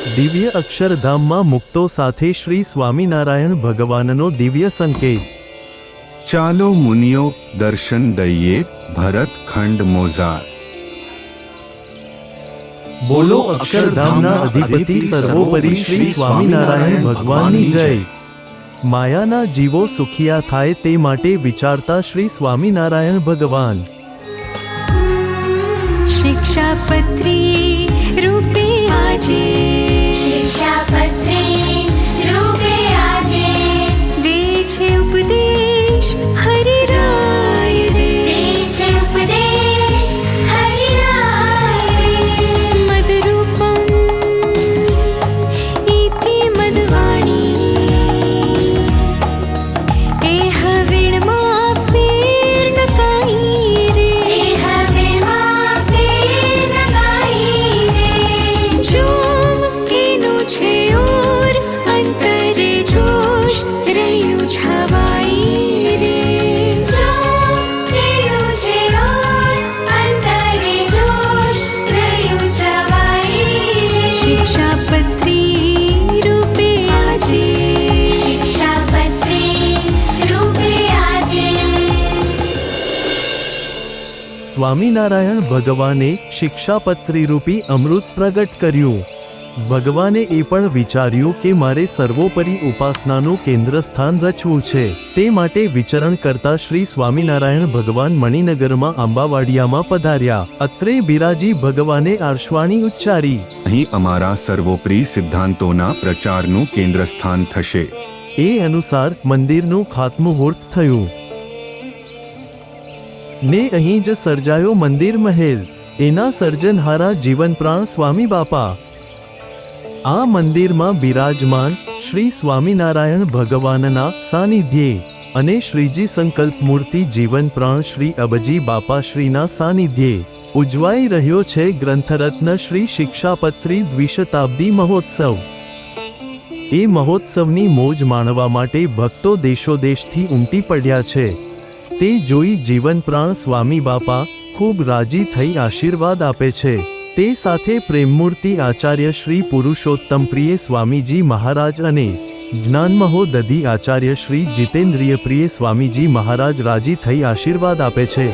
દિવ્ય અક્ષરધામમાં મુક્તો સાથે શ્રી સ્વામિનારાયણ ભગવાનનો દિવ્ય સંકેત। ચાલો મુનિઓ દર્શન દઈએ ભરત ખંડ મોઝાર। બોલો અક્ષરધામના અધિપતિ સર્વોપરી શ્રી સ્વામિનારાયણ ભગવાનની જય। માયાના જીવો સુખિયા થાય તે માટે વિચારતા શ્રી સ્વામિનારાયણ ભગવાન। शिक्षापत्री रूपे आजे, शिक्षापत्री रूपे आजे, दे छे उपदेश हरिराय रे, दे छे उपदेश हरिराय रे। मदरूपम इति मदवाणी, एह वीणमा फेर न काई रे, एह वीणमा फेर न काई रे। जोम केनु छे और अंतरे जोश रह्यु छवाई रे। जो तेरू छे और अंतरे जोश रह्यु छवाई रे। शिक्षापत्री रूपे आजे, शिक्षापत्री रूपे आजे। સ્વામિનારાયણ ભગવાને શિક્ષાપત્રી રૂપી અમૃત પ્રગટ કર્યું। ભગવાને એ પણ વિચાર્યું કે મારે સર્વોપરી ઉપાસનાનું કેન્દ્રસ્થાન રચવું છે। તે માટે વિચરણ કરતા શ્રી સ્વામિનારાયણ ભગવાન મણિનગરમાં આંબાવાડિયામાં પધાર્યા। અત્રે બિરાજી ભગવાને આર્ષવાણી ઉચ્ચારી। અહીં અમારા સર્વોપરી સિદ્ધાંતોના પ્રચારનું કેન્દ્રસ્થાન થશે। એ અનુસાર મંદિરનું ખાતમુહૂર્ત થયું ને અહીં જ સર્જાયો મંદિર મહેલ। એના સર્જનહારા જીવનપ્રાણ સ્વામી બાપા। આ મંદિરમાં બિરાજમાન શ્રી સ્વામિનારાયણ ભગવાનના સાનિધ્યે અને શ્રીજી સંકલ્પ મૂર્તિ જીવનપ્રાણ શ્રી અબજી બાપાશ્રીના સાનિધ્યે ઉજવાઈ રહ્યો છે ગ્રંથરત્ન શ્રી શિક્ષાપત્રી દ્વિશતાબ્દી મહોત્સવ। એ મહોત્સવની મોજ માણવા માટે ભક્તો દેશોદેશથી ઉમટી પડ્યા છે। તે જોઈ જીવનપ્રાણ સ્વામી બાપા ખૂબ રાજી થઈ આશીર્વાદ આપે છે। તે સાથે પ્રેમમૂર્તિ આચાર્ય શ્રી પુરુષોત્તમ પ્રિય સ્વામીજી મહારાજ અને જ્ઞાનમહો દધી આચાર્ય શ્રી જીતેન્દ્રિય પ્રિય સ્વામીજી મહારાજ રાજી થઈ આશીર્વાદ આપે છે।